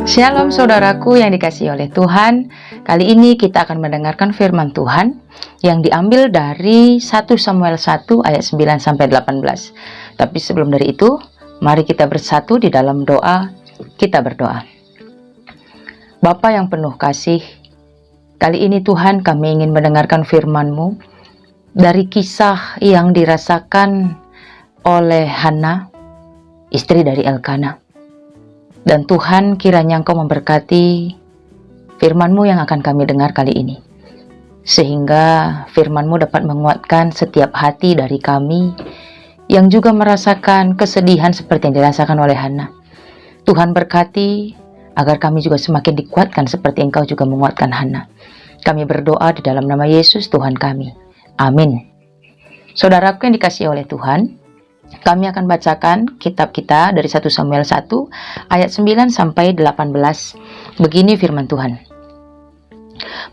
Shalom saudaraku yang dikasihi oleh Tuhan. Kali ini kita akan mendengarkan firman Tuhan yang diambil dari 1 Samuel 1 ayat 9 sampai 18. Tapi sebelum dari itu, mari kita bersatu di dalam doa. Kita berdoa. Bapa yang penuh kasih, kali ini Tuhan kami ingin mendengarkan firman-Mu dari kisah yang dirasakan oleh Hana, istri dari Elkana. Dan Tuhan, kiranya Engkau memberkati firman-Mu yang akan kami dengar kali ini. Sehingga firman-Mu dapat menguatkan setiap hati dari kami yang juga merasakan kesedihan seperti yang dirasakan oleh Hana. Tuhan berkati agar kami juga semakin dikuatkan seperti Engkau juga menguatkan Hana. Kami berdoa di dalam nama Yesus Tuhan kami. Amin. Saudaraku yang dikasihi oleh Tuhan, kami akan bacakan kitab kita dari 1 Samuel 1 ayat 9 sampai 18. Begini firman Tuhan.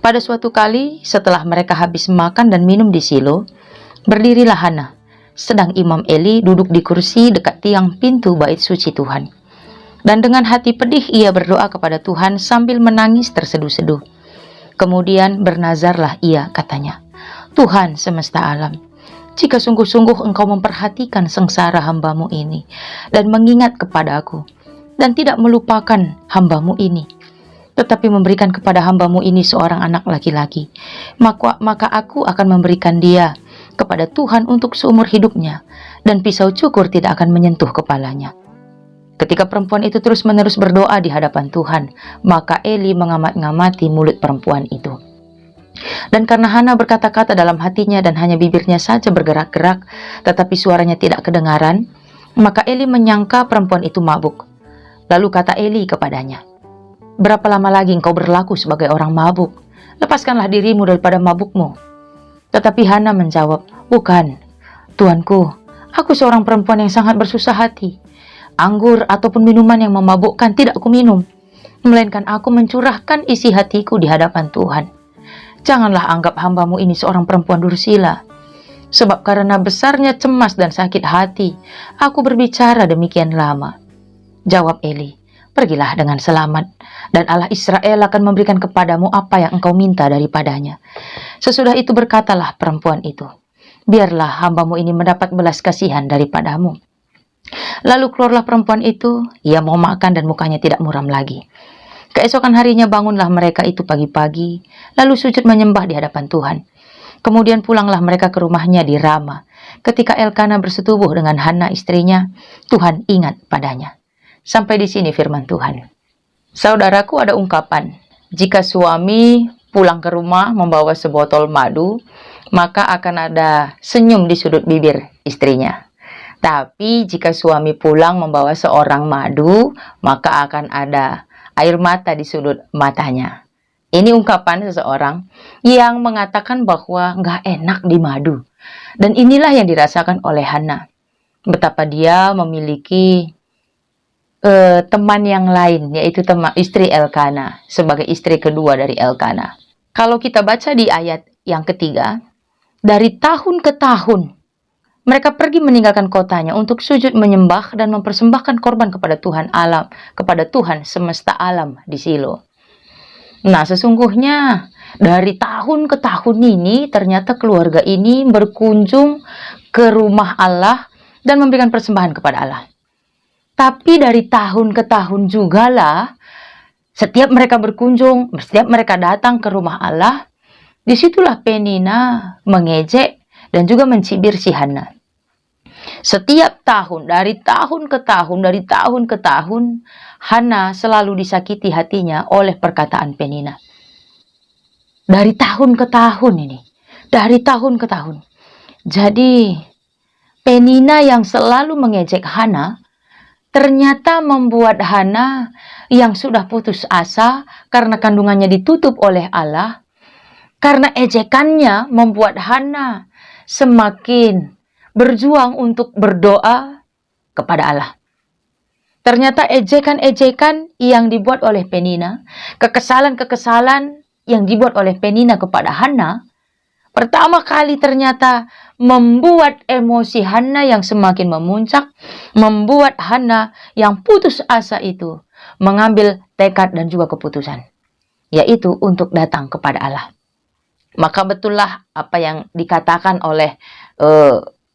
Pada suatu kali setelah mereka habis makan dan minum di Silo, berdirilah Hana, sedang Imam Eli duduk di kursi dekat tiang pintu bait suci Tuhan. Dan dengan hati pedih ia berdoa kepada Tuhan sambil menangis terseduh-seduh. Kemudian bernazarlah ia, katanya, Tuhan semesta alam, jika sungguh-sungguh Engkau memperhatikan sengsara hamba-Mu ini dan mengingat kepada aku dan tidak melupakan hamba-Mu ini, tetapi memberikan kepada hamba-Mu ini seorang anak laki-laki, maka aku akan memberikan dia kepada Tuhan untuk seumur hidupnya, dan pisau cukur tidak akan menyentuh kepalanya. Ketika perempuan itu terus-menerus berdoa di hadapan Tuhan, maka Eli mengamat-ngamati mulut perempuan itu. Dan karena Hana berkata-kata dalam hatinya dan hanya bibirnya saja bergerak-gerak, tetapi suaranya tidak kedengaran, maka Eli menyangka perempuan itu mabuk. Lalu kata Eli kepadanya, berapa lama lagi engkau berlaku sebagai orang mabuk? Lepaskanlah dirimu daripada mabukmu. Tetapi Hana menjawab, bukan, Tuanku, aku seorang perempuan yang sangat bersusah hati. Anggur ataupun minuman yang memabukkan tidak aku minum, melainkan aku mencurahkan isi hatiku di hadapan Tuhan. Janganlah anggap hamba-Mu ini seorang perempuan dursila. Sebab karena besarnya cemas dan sakit hati, aku berbicara demikian lama. Jawab Eli, pergilah dengan selamat, dan Allah Israel akan memberikan kepadamu apa yang engkau minta daripadanya. Sesudah itu berkatalah perempuan itu, biarlah hamba-Mu ini mendapat belas kasihan daripadamu. Lalu keluarlah perempuan itu, ia mau makan dan mukanya tidak muram lagi. Keesokan harinya bangunlah mereka itu pagi-pagi, lalu sujud menyembah di hadapan Tuhan. Kemudian pulanglah mereka ke rumahnya di Rama. Ketika Elkana bersetubuh dengan Hana istrinya, Tuhan ingat padanya. Sampai di sini firman Tuhan. Saudaraku, ada ungkapan, jika suami pulang ke rumah membawa sebotol madu, maka akan ada senyum di sudut bibir istrinya. Tapi jika suami pulang membawa seorang madu, maka akan ada air mata di sudut matanya. Ini ungkapan seseorang yang mengatakan bahwa nggak enak di madu. Dan inilah yang dirasakan oleh Hana. Betapa dia memiliki teman yang lain, yaitu istri Elkana, sebagai istri kedua dari Elkana. Kalau kita baca di ayat yang ketiga, dari tahun ke tahun, mereka pergi meninggalkan kotanya untuk sujud menyembah dan mempersembahkan korban kepada Tuhan alam, kepada Tuhan semesta alam di Silo. Nah, sesungguhnya dari tahun ke tahun ini ternyata keluarga ini berkunjung ke rumah Allah dan memberikan persembahan kepada Allah. Tapi dari tahun ke tahun jugalah setiap mereka berkunjung, setiap mereka datang ke rumah Allah, disitulah Penina mengejek dan juga mencibir si Hana. Setiap tahun, dari tahun ke tahun, Hana selalu disakiti hatinya oleh perkataan Penina. Dari tahun ke tahun ini, dari tahun ke tahun. Jadi, Penina yang selalu mengejek Hana, ternyata membuat Hana yang sudah putus asa karena kandungannya ditutup oleh Allah, karena ejekannya membuat Hana semakin berjuang untuk berdoa kepada Allah. Ternyata ejekan-ejekan yang dibuat oleh Penina, kekesalan-kekesalan yang dibuat oleh Penina kepada Hana, pertama kali ternyata membuat emosi Hana yang semakin memuncak, membuat Hana yang putus asa itu mengambil tekad dan juga keputusan, yaitu untuk datang kepada Allah. Maka betullah apa yang dikatakan oleh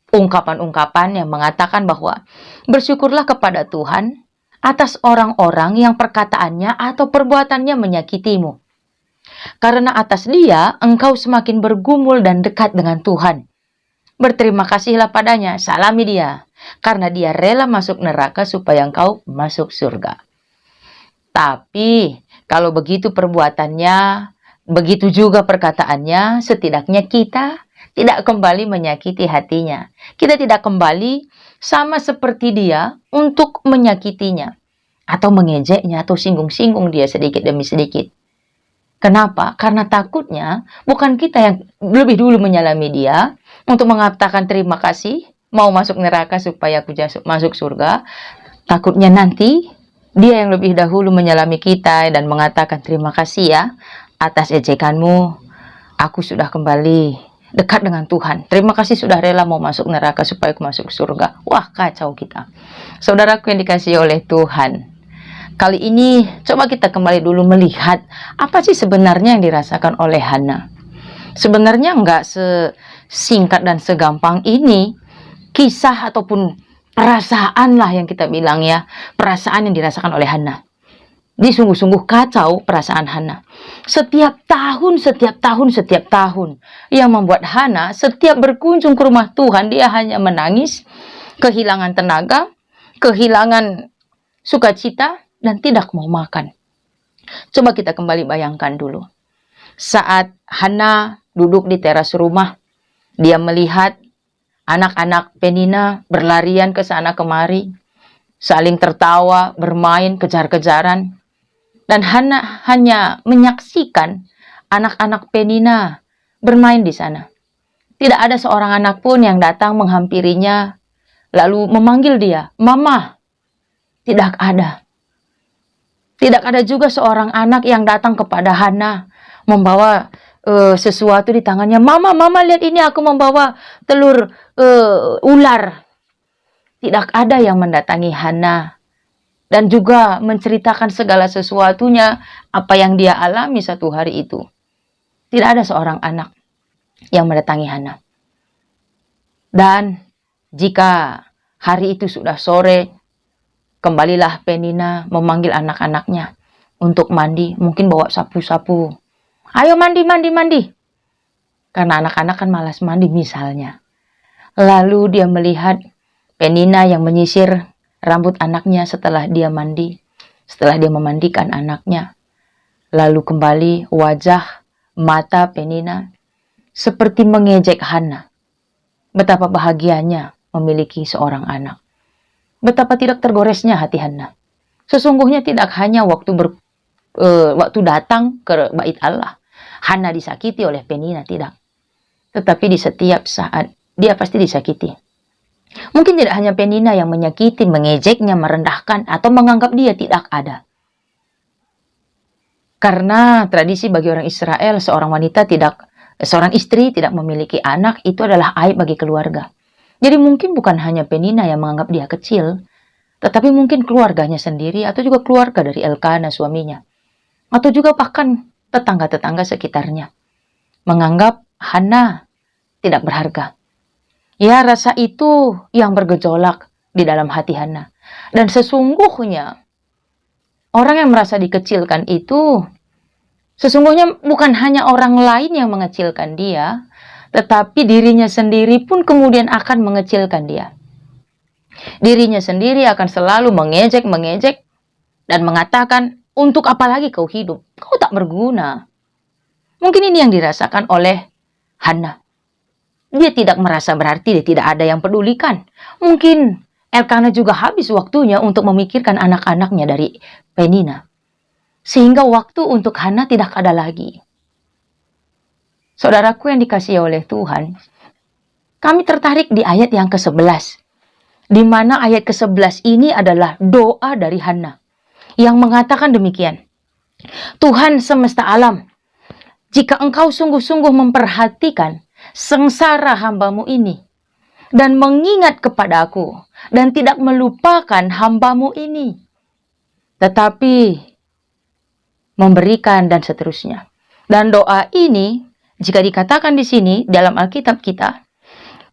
ungkapan-ungkapan yang mengatakan bahwa bersyukurlah kepada Tuhan atas orang-orang yang perkataannya atau perbuatannya menyakitimu. Karena atas dia engkau semakin bergumul dan dekat dengan Tuhan. Berterima kasihlah padanya, salami dia, karena dia rela masuk neraka supaya engkau masuk surga. Tapi kalau begitu perbuatannya, begitu juga perkataannya, setidaknya kita tidak kembali menyakiti hatinya. Kita tidak kembali sama seperti dia untuk menyakitinya, atau mengejeknya, atau singgung-singgung dia sedikit demi sedikit. Kenapa? Karena takutnya bukan kita yang lebih dulu menyalami dia untuk mengatakan terima kasih, mau masuk neraka supaya aku masuk surga. Takutnya nanti dia yang lebih dahulu menyalami kita dan mengatakan terima kasih ya atas ejekanmu. Aku sudah kembali dekat dengan Tuhan. Terima kasih sudah rela mau masuk neraka supaya aku masuk surga. Wah, kacau kita. Saudaraku yang dikasihi oleh Tuhan. Kali ini coba kita kembali dulu melihat apa sih sebenarnya yang dirasakan oleh Hana. Sebenarnya nggak sesingkat dan segampang ini kisah ataupun perasaan lah yang kita bilang ya. Perasaan yang dirasakan oleh Hana. Ini sungguh-sungguh kacau perasaan Hana. Setiap tahun yang membuat Hana setiap berkunjung ke rumah Tuhan dia hanya menangis, kehilangan tenaga, kehilangan sukacita, dan tidak mau makan. Coba kita kembali bayangkan dulu. Saat Hana duduk di teras rumah, dia melihat anak-anak Penina berlarian ke sana kemari, saling tertawa, bermain, kejar-kejaran. Dan Hana hanya menyaksikan anak-anak Penina bermain di sana. Tidak ada seorang anak pun yang datang menghampirinya, lalu memanggil dia, "Mama." Tidak ada. Tidak ada juga seorang anak yang datang kepada Hana membawa sesuatu di tangannya. Mama, lihat ini aku membawa telur ular. Tidak ada yang mendatangi Hana dan juga menceritakan segala sesuatunya apa yang dia alami satu hari itu. Tidak ada seorang anak yang mendatangi Hana. Dan jika hari itu sudah sore, kembalilah Penina memanggil anak-anaknya untuk mandi, mungkin bawa sapu-sapu. Ayo mandi. Karena anak-anak kan malas mandi misalnya. Lalu dia melihat Penina yang menyisir rambut anaknya setelah dia mandi, setelah dia memandikan anaknya. Lalu kembali wajah mata Penina seperti mengejek Hana. Betapa bahagianya memiliki seorang anak. Betapa tidak tergoresnya hati Hana. Sesungguhnya tidak hanya waktu datang ke bait Allah, Hana disakiti oleh Penina, tidak. Tetapi di setiap saat, dia pasti disakiti. Mungkin tidak hanya Penina yang menyakiti, mengejeknya, merendahkan, atau menganggap dia tidak ada. Karena tradisi bagi orang Israel, seorang istri tidak memiliki anak, itu adalah aib bagi keluarga. Jadi mungkin bukan hanya Penina yang menganggap dia kecil, tetapi mungkin keluarganya sendiri atau juga keluarga dari Elkana suaminya. Atau juga bahkan tetangga-tetangga sekitarnya menganggap Hana tidak berharga. Ya, rasa itu yang bergejolak di dalam hati Hana. Dan sesungguhnya orang yang merasa dikecilkan itu sesungguhnya bukan hanya orang lain yang mengecilkan dia, tetapi dirinya sendiri pun kemudian akan mengecilkan dia. Dirinya sendiri akan selalu mengejek dan mengatakan, untuk apa lagi kau hidup? Kau tak berguna. Mungkin ini yang dirasakan oleh Hana. Dia tidak merasa berarti, dia tidak ada yang pedulikan. Mungkin Elkana juga habis waktunya untuk memikirkan anak-anaknya dari Penina. Sehingga waktu untuk Hana tidak ada lagi. Saudaraku yang dikasihi oleh Tuhan, kami tertarik di ayat yang ke-11. Di mana ayat ke-11 ini adalah doa dari Hana yang mengatakan demikian. Tuhan semesta alam, jika engkau sungguh-sungguh memperhatikan sengsara hambamu ini dan mengingat kepada aku dan tidak melupakan hambamu ini, tetapi memberikan dan seterusnya. Dan doa ini, jika dikatakan di sini dalam Alkitab kita,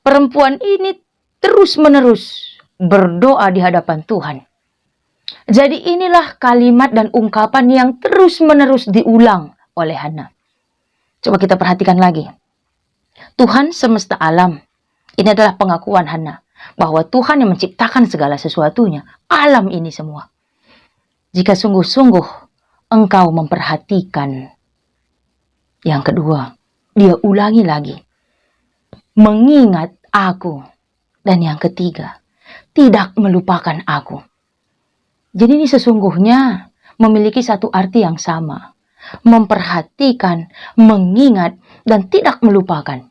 perempuan ini terus-menerus berdoa di hadapan Tuhan. Jadi inilah kalimat dan ungkapan yang terus-menerus diulang oleh Hana. Coba kita perhatikan lagi. Tuhan semesta alam. Ini adalah pengakuan Hana bahwa Tuhan yang menciptakan segala sesuatunya, alam ini semua. Jika sungguh-sungguh engkau memperhatikan. Yang kedua, dia ulangi lagi. Mengingat aku. Dan yang ketiga, tidak melupakan aku. Jadi ini sesungguhnya memiliki satu arti yang sama. Memperhatikan, mengingat, dan tidak melupakan.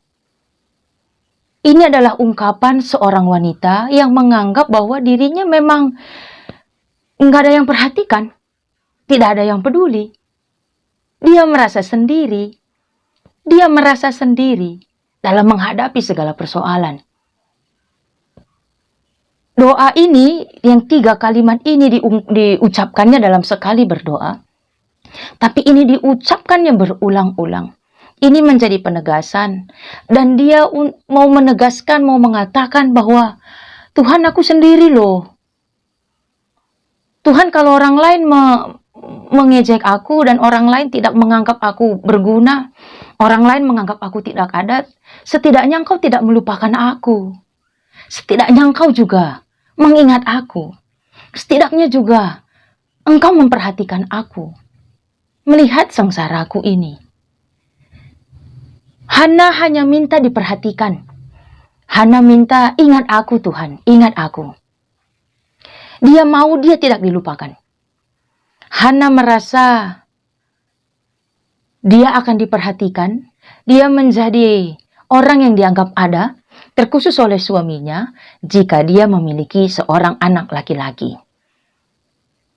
Ini adalah ungkapan seorang wanita yang menganggap bahwa dirinya memang nggak ada yang perhatikan. Tidak ada yang peduli. Dia merasa sendiri. Dia merasa sendiri dalam menghadapi segala persoalan. Doa ini, yang 3 kalimat ini diucapkannya dalam sekali berdoa. Tapi ini diucapkannya berulang-ulang. Ini menjadi penegasan. Dan dia mau menegaskan, mau mengatakan bahwa Tuhan, aku sendiri loh. Tuhan, kalau orang lain mengejek aku dan orang lain tidak menganggap aku berguna, orang lain menganggap aku tidak ada, setidaknya engkau tidak melupakan aku. Setidaknya engkau juga mengingat aku. Setidaknya juga engkau memperhatikan aku. Melihat sengsaraku ini. Hana hanya minta diperhatikan. Hana minta, ingat aku Tuhan, ingat aku. Dia mau dia tidak dilupakan. Hana merasa dia akan diperhatikan. Dia menjadi orang yang dianggap ada, terkhusus oleh suaminya, jika dia memiliki seorang anak laki-laki.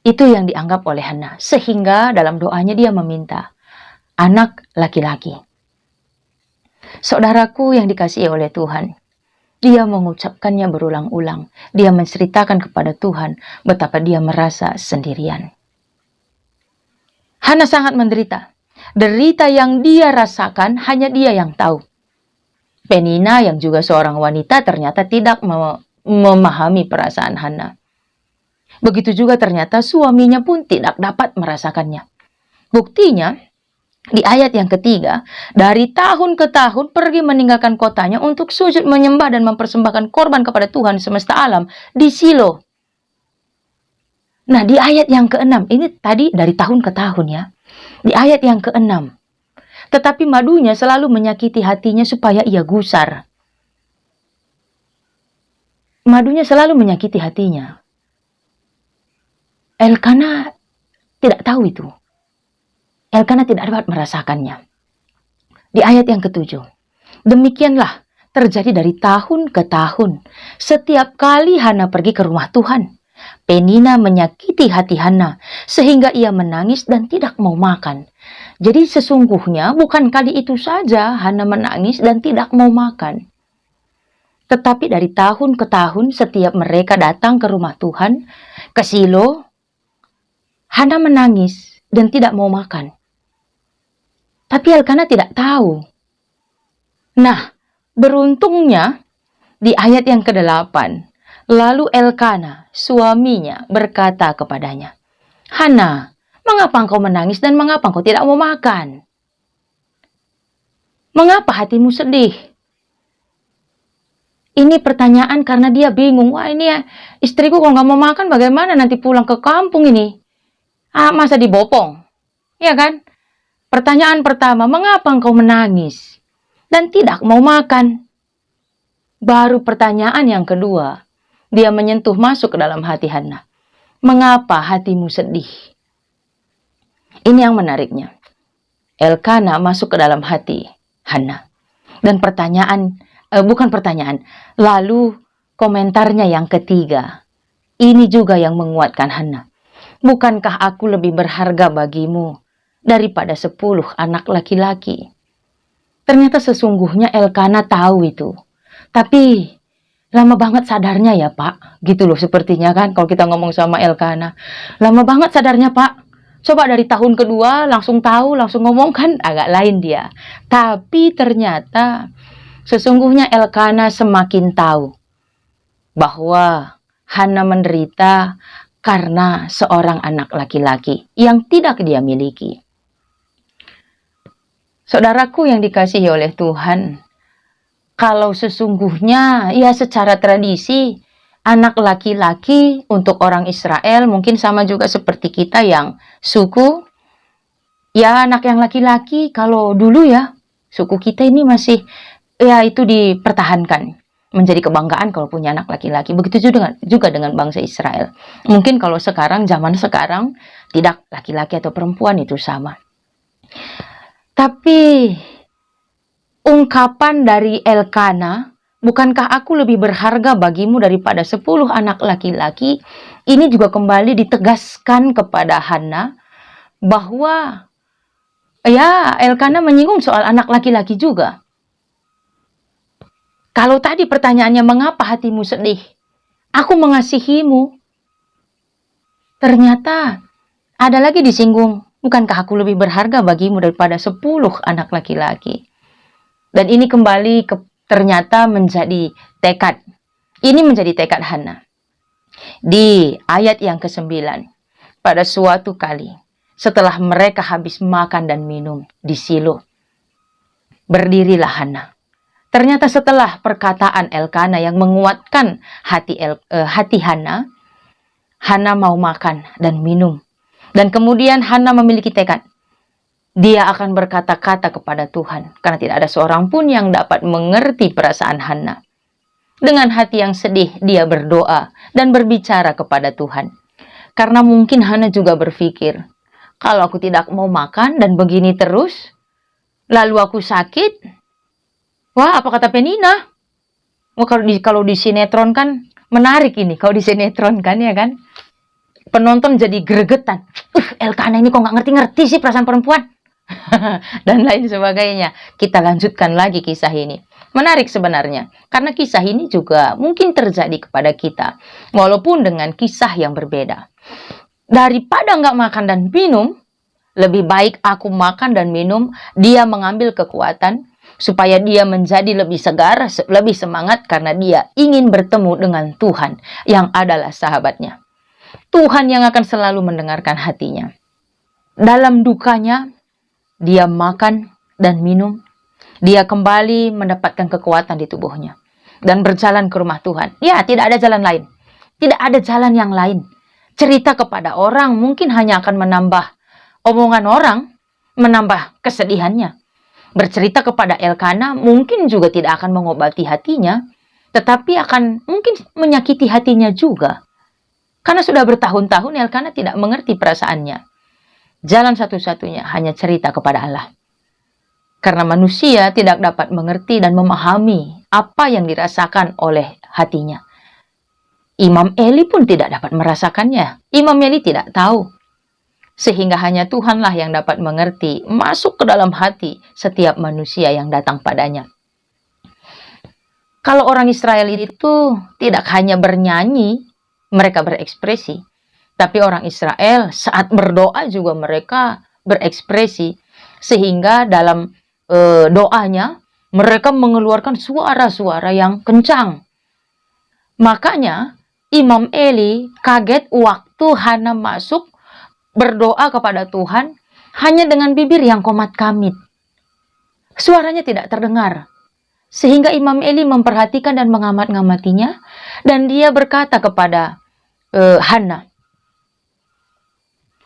Itu yang dianggap oleh Hana. Sehingga dalam doanya dia meminta anak laki-laki. Saudaraku yang dikasihi oleh Tuhan, dia mengucapkannya berulang-ulang. Dia menceritakan kepada Tuhan betapa dia merasa sendirian. Hana sangat menderita. Derita yang dia rasakan hanya dia yang tahu. Penina yang juga seorang wanita ternyata tidak memahami perasaan Hana. Begitu juga ternyata suaminya pun tidak dapat merasakannya. Buktinya, di ayat yang ketiga, dari tahun ke tahun pergi meninggalkan kotanya untuk sujud menyembah dan mempersembahkan korban kepada Tuhan semesta alam di Silo. Nah, di ayat yang ke-6, ini tadi dari tahun ke tahun ya. Di ayat yang ke-6, tetapi madunya selalu menyakiti hatinya supaya ia gusar. Madunya selalu menyakiti hatinya. Elkana tidak tahu itu. Elkana tidak dapat merasakannya. Di ayat yang ke-7. Demikianlah terjadi dari tahun ke tahun. Setiap kali Hana pergi ke rumah Tuhan, Penina menyakiti hati Hana sehingga ia menangis dan tidak mau makan. Jadi sesungguhnya bukan kali itu saja Hana menangis dan tidak mau makan. Tetapi dari tahun ke tahun setiap mereka datang ke rumah Tuhan, ke Silo, Hana menangis dan tidak mau makan. Tapi Elkana tidak tahu. Nah, beruntungnya di ayat yang ke-8, lalu Elkana, suaminya, berkata kepadanya, Hana, mengapa engkau menangis dan mengapa engkau tidak mau makan? Mengapa hatimu sedih? Ini pertanyaan karena dia bingung. Wah, ini ya, istriku kalau nggak mau makan bagaimana nanti pulang ke kampung ini? Masa dibopong? Ya kan? Pertanyaan pertama, mengapa engkau menangis dan tidak mau makan? Baru pertanyaan yang kedua, dia menyentuh masuk ke dalam hati Hana. Mengapa hatimu sedih? Ini yang menariknya. Elkana masuk ke dalam hati Hana. Dan lalu komentarnya yang ketiga. Ini juga yang menguatkan Hana. Bukankah aku lebih berharga bagimu daripada 10 anak laki-laki? Ternyata sesungguhnya Elkana tahu itu. Tapi Lama banget sadarnya ya Pak, gitu loh sepertinya kan kalau kita ngomong sama Elkana. Lama banget sadarnya Pak. Coba dari tahun kedua langsung tahu, langsung ngomong kan agak lain dia. Tapi ternyata sesungguhnya Elkana semakin tahu bahwa Hana menderita karena seorang anak laki-laki yang tidak dia miliki. Saudaraku yang dikasihi oleh Tuhan, kalau sesungguhnya ya secara tradisi anak laki-laki untuk orang Israel mungkin sama juga seperti kita yang suku, ya anak yang laki-laki kalau dulu ya suku kita ini masih ya itu dipertahankan menjadi kebanggaan kalau punya anak laki-laki. Begitu juga dengan bangsa Israel. Mungkin kalau sekarang, zaman sekarang tidak, laki-laki atau perempuan itu sama. Tapi ungkapan dari Elkana, bukankah aku lebih berharga bagimu daripada 10 anak laki-laki? Ini juga kembali ditegaskan kepada Hana bahwa ya Elkana menyinggung soal anak laki-laki juga. Kalau tadi pertanyaannya mengapa hatimu sedih? Aku mengasihimu. Ternyata ada lagi disinggung. Bukankah aku lebih berharga bagimu daripada 10 anak laki-laki? Dan ini kembali ternyata menjadi tekad. Ini menjadi tekad Hana. Di ayat yang ke-9. Pada suatu kali, setelah mereka habis makan dan minum di Silo, berdirilah Hana. Ternyata setelah perkataan Elkana yang menguatkan hati Hana, Hana mau makan dan minum. Dan kemudian Hana memiliki tekad. Dia akan berkata-kata kepada Tuhan. Karena tidak ada seorang pun yang dapat mengerti perasaan Hana. Dengan hati yang sedih, dia berdoa dan berbicara kepada Tuhan. Karena mungkin Hana juga berpikir, kalau aku tidak mau makan dan begini terus, lalu aku sakit, wah apa kata Penina? Wah, kalau di sinetron kan menarik ini. Kalau di sinetron kan ya kan. Penonton jadi gregetan. Elkana ini kok nggak ngerti-ngerti sih perasaan perempuan. Dan lain sebagainya. Kita lanjutkan lagi kisah ini. Menarik sebenarnya. Karena kisah ini juga mungkin terjadi kepada kita. Walaupun dengan kisah yang berbeda. Daripada nggak makan dan minum, lebih baik aku makan dan minum. Dia mengambil kekuatan supaya dia menjadi lebih segar, lebih semangat karena dia ingin bertemu dengan Tuhan yang adalah sahabatnya. Tuhan yang akan selalu mendengarkan hatinya. Dalam dukanya, dia makan dan minum. Dia kembali mendapatkan kekuatan di tubuhnya. Dan berjalan ke rumah Tuhan. Ya, tidak ada jalan lain. Tidak ada jalan yang lain. Cerita kepada orang mungkin hanya akan menambah omongan orang, menambah kesedihannya. Bercerita kepada Elkana mungkin juga tidak akan mengobati hatinya, tetapi akan mungkin menyakiti hatinya juga. Karena sudah bertahun-tahun Elkana tidak mengerti perasaannya. Jalan satu-satunya hanya cerita kepada Allah. Karena manusia tidak dapat mengerti dan memahami apa yang dirasakan oleh hatinya. Imam Eli pun tidak dapat merasakannya. Imam Eli tidak tahu. Sehingga hanya Tuhanlah yang dapat mengerti, masuk ke dalam hati setiap manusia yang datang padanya. Kalau orang Israel itu tidak hanya bernyanyi, mereka berekspresi. Tapi orang Israel saat berdoa juga mereka berekspresi. Sehingga dalam doanya, mereka mengeluarkan suara-suara yang kencang. Makanya Imam Eli kaget waktu Hana masuk berdoa kepada Tuhan hanya dengan bibir yang komat kamit. Suaranya tidak terdengar. Sehingga Imam Eli memperhatikan dan mengamat-ngamatinya. Dan dia berkata kepada Hana.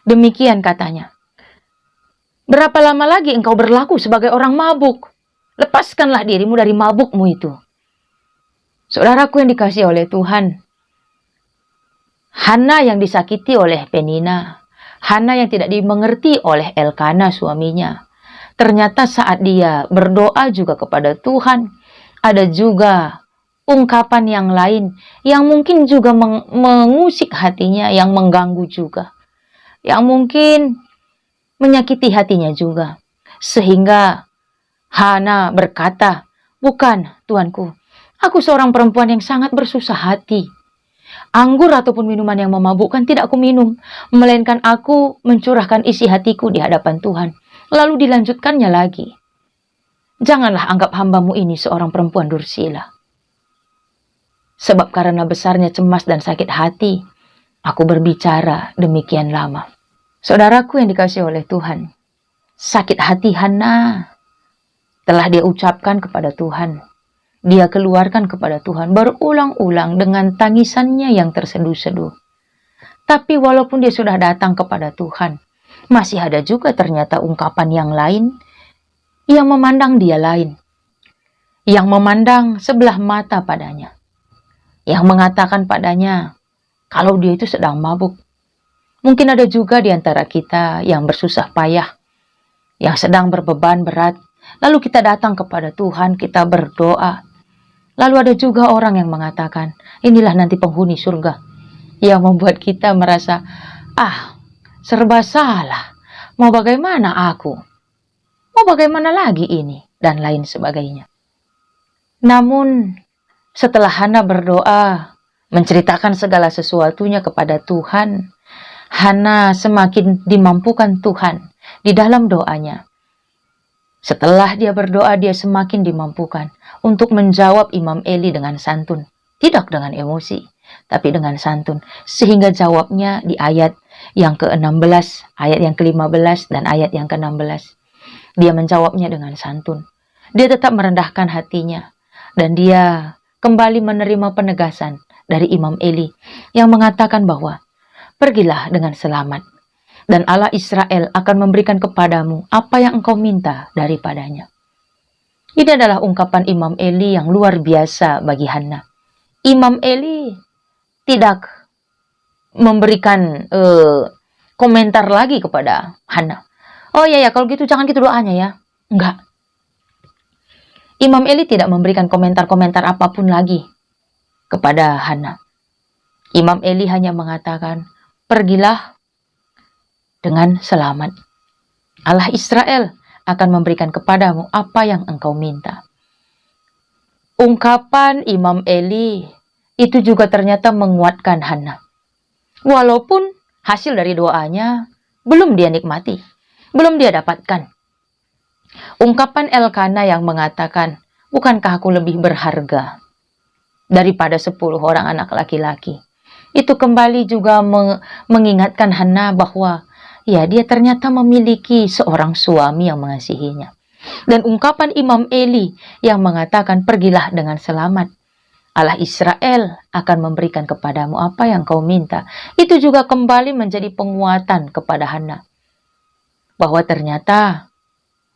Demikian katanya. Berapa lama lagi engkau berlaku sebagai orang mabuk? Lepaskanlah dirimu dari mabukmu itu. Saudaraku yang dikasihi oleh Tuhan. Hana yang disakiti oleh Penina. Hana yang tidak dimengerti oleh Elkana suaminya. Ternyata saat dia berdoa juga kepada Tuhan, ada juga ungkapan yang lain yang mungkin juga mengusik hatinya, yang mengganggu juga. Yang mungkin menyakiti hatinya juga. Sehingga Hana berkata, bukan Tuanku, Aku seorang perempuan yang sangat bersusah hati. Anggur ataupun minuman yang memabukkan tidak aku minum, melainkan aku mencurahkan isi hatiku di hadapan Tuhan. Lalu dilanjutkannya lagi. Janganlah anggap hambamu ini seorang perempuan dursila. Sebab karena besarnya cemas dan sakit hati, aku berbicara demikian lama. Saudaraku yang dikasihi oleh Tuhan, sakit hati Hana telah dia ucapkan kepada Tuhan. Dia keluarkan kepada Tuhan berulang-ulang dengan tangisannya yang terseduh-seduh. Tapi walaupun dia sudah datang kepada Tuhan, masih ada juga ternyata ungkapan yang lain yang memandang dia lain. Yang memandang sebelah mata padanya. Yang mengatakan padanya kalau dia itu sedang mabuk. Mungkin ada juga di antara kita yang bersusah payah, yang sedang berbeban berat. Lalu kita datang kepada Tuhan, kita berdoa. Lalu ada juga orang yang mengatakan, inilah nanti penghuni surga. Yang membuat kita merasa, serba salah. Mau bagaimana aku? Mau bagaimana lagi ini? Dan lain sebagainya. Namun, setelah Hana berdoa, menceritakan segala sesuatunya kepada Tuhan, Hana semakin dimampukan Tuhan di dalam doanya. Setelah dia berdoa, dia semakin dimampukan untuk menjawab Imam Eli dengan santun. Tidak dengan emosi, tapi dengan santun. Sehingga jawabnya di ayat yang ke-16, ayat yang ke-15, dan ayat yang ke-16. Dia menjawabnya dengan santun. Dia tetap merendahkan hatinya. Dan dia kembali menerima penegasan dari Imam Eli yang mengatakan bahwa, pergilah dengan selamat. Dan Allah Israel akan memberikan kepadamu apa yang engkau minta daripadanya. Ini adalah ungkapan Imam Eli yang luar biasa bagi Hana. Imam Eli tidak memberikan komentar lagi kepada Hana. Oh ya, kalau gitu jangan gitu doanya ya. Enggak. Imam Eli tidak memberikan komentar-komentar apapun lagi kepada Hana. Imam Eli hanya mengatakan, pergilah dengan selamat. Allah Israel akan memberikan kepadamu apa yang engkau minta. Ungkapan Imam Eli itu juga ternyata menguatkan Hana. Walaupun hasil dari doanya belum dia nikmati, belum dia dapatkan. Ungkapan Elkana yang mengatakan, bukankah aku lebih berharga daripada 10 orang anak laki-laki? Itu kembali juga mengingatkan Hana bahwa ya, dia ternyata memiliki seorang suami yang mengasihinya. Dan ungkapan Imam Eli yang mengatakan, pergilah dengan selamat. Allah Israel akan memberikan kepadamu apa yang kau minta. Itu juga kembali menjadi penguatan kepada Hana. Bahwa ternyata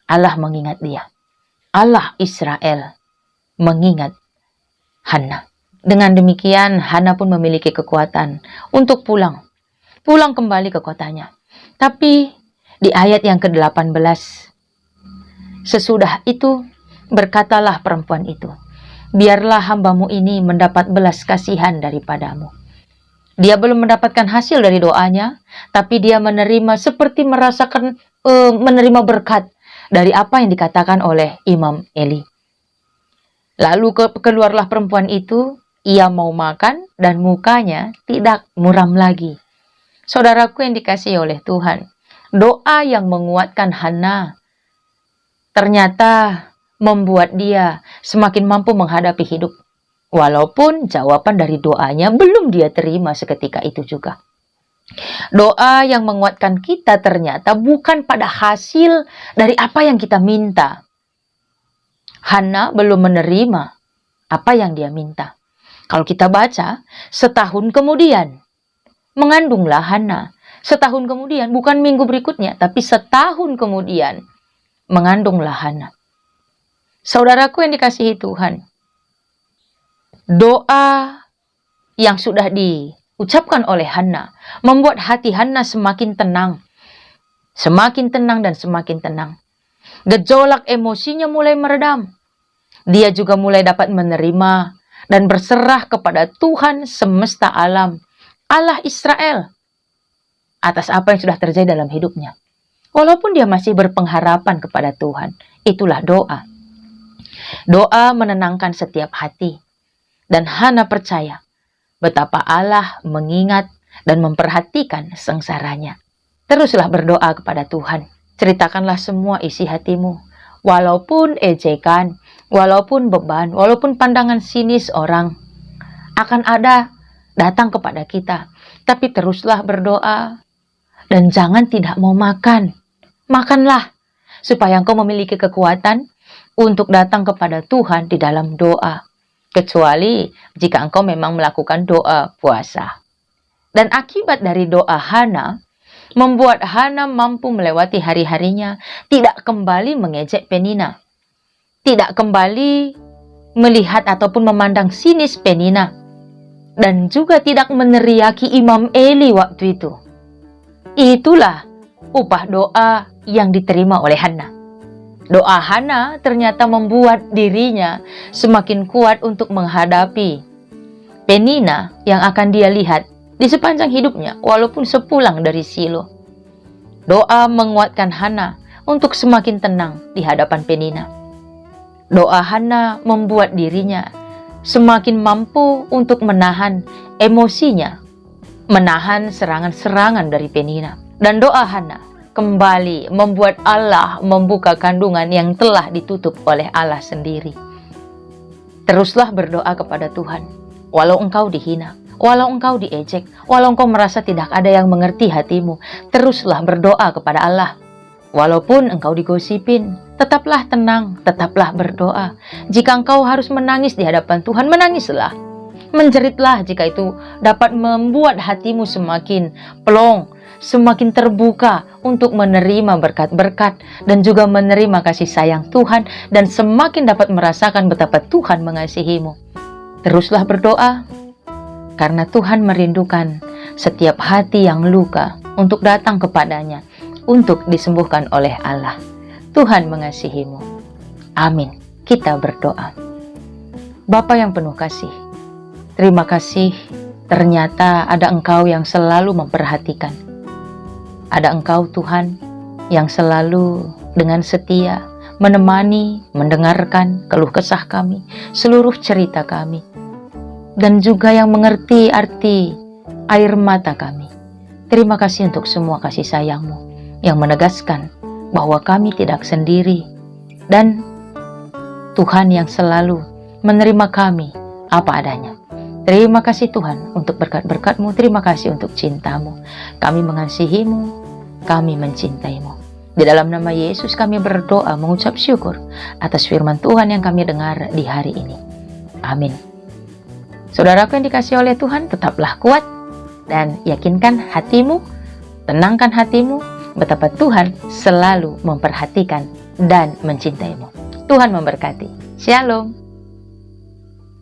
Allah mengingat dia. Allah Israel mengingat Hana. Dengan demikian, Hana pun memiliki kekuatan untuk pulang kembali ke kotanya. Tapi di ayat yang ke-18, sesudah itu berkatalah perempuan itu, biarlah hambamu ini mendapat belas kasihan daripadamu. Dia belum mendapatkan hasil dari doanya, tapi dia menerima seperti merasakan menerima berkat dari apa yang dikatakan oleh Imam Eli. Lalu keluarlah perempuan itu, ia mau makan dan mukanya tidak muram lagi. Saudaraku yang dikasihi oleh Tuhan, doa yang menguatkan Hana ternyata membuat dia semakin mampu menghadapi hidup. Walaupun jawaban dari doanya belum dia terima seketika itu juga. Doa yang menguatkan kita ternyata bukan pada hasil dari apa yang kita minta. Hana belum menerima apa yang dia minta. Kalau kita baca, setahun kemudian mengandunglah Hana. Setahun kemudian, bukan minggu berikutnya, tapi setahun kemudian mengandunglah Hana. Saudaraku yang dikasihi Tuhan, doa yang sudah diucapkan oleh Hana membuat hati Hana semakin tenang dan semakin tenang. Gejolak emosinya mulai meredam. Dia juga mulai dapat menerima dan berserah kepada Tuhan semesta alam, Allah Israel, atas apa yang sudah terjadi dalam hidupnya. Walaupun dia masih berpengharapan kepada Tuhan. Itulah doa. Doa menenangkan setiap hati. Dan Hana percaya betapa Allah mengingat dan memperhatikan sengsaranya. Teruslah berdoa kepada Tuhan. Ceritakanlah semua isi hatimu. Walaupun ejekan, walaupun beban, walaupun pandangan sinis orang akan ada datang kepada kita. Tapi teruslah berdoa. Dan jangan tidak mau makan. Makanlah supaya engkau memiliki kekuatan untuk datang kepada Tuhan di dalam doa. Kecuali jika engkau memang melakukan doa puasa. Dan akibat dari doa Hana, membuat Hana mampu melewati hari-harinya, tidak kembali mengejek Penina. Tidak kembali melihat ataupun memandang sinis Penina. Dan juga tidak meneriaki Imam Eli waktu itu. Itulah upah doa yang diterima oleh Hana. Doa Hana ternyata membuat dirinya semakin kuat untuk menghadapi Penina yang akan dia lihat di sepanjang hidupnya walaupun sepulang dari Silo. Doa menguatkan Hana untuk semakin tenang di hadapan Penina. Doa Hana membuat dirinya semakin mampu untuk menahan emosinya, menahan serangan-serangan dari Penina. Dan doa Hana kembali membuat Allah membuka kandungan yang telah ditutup oleh Allah sendiri. Teruslah berdoa kepada Tuhan. Walau engkau dihina, walau engkau diejek, walau engkau merasa tidak ada yang mengerti hatimu, teruslah berdoa kepada Allah. Walaupun engkau digosipin, tetaplah tenang, tetaplah berdoa. Jika engkau harus menangis di hadapan Tuhan, menangislah. Menjeritlah jika itu dapat membuat hatimu semakin plong, semakin terbuka untuk menerima berkat-berkat dan juga menerima kasih sayang Tuhan dan semakin dapat merasakan betapa Tuhan mengasihimu. Teruslah berdoa karena Tuhan merindukan setiap hati yang luka untuk datang kepadanya, untuk disembuhkan oleh Allah. Tuhan mengasihimu. Amin. Kita berdoa. Bapa yang penuh kasih, terima kasih ternyata ada Engkau yang selalu memperhatikan. Ada Engkau Tuhan yang selalu dengan setia menemani, mendengarkan keluh kesah kami, seluruh cerita kami. Dan juga yang mengerti arti air mata kami. Terima kasih untuk semua kasih sayang-Mu yang menegaskan bahwa kami tidak sendiri. Dan Tuhan yang selalu menerima kami apa adanya. Terima kasih Tuhan untuk berkat-berkat-Mu, terima kasih untuk cinta-Mu. Kami mengasihi-Mu, kami mencintai-Mu. Di dalam nama Yesus kami berdoa mengucap syukur atas firman Tuhan yang kami dengar di hari ini. Amin. Saudaraku yang dikasihi oleh Tuhan, tetaplah kuat dan yakinkan hatimu, tenangkan hatimu, betapa Tuhan selalu memperhatikan dan mencintaimu. Tuhan memberkati. Shalom.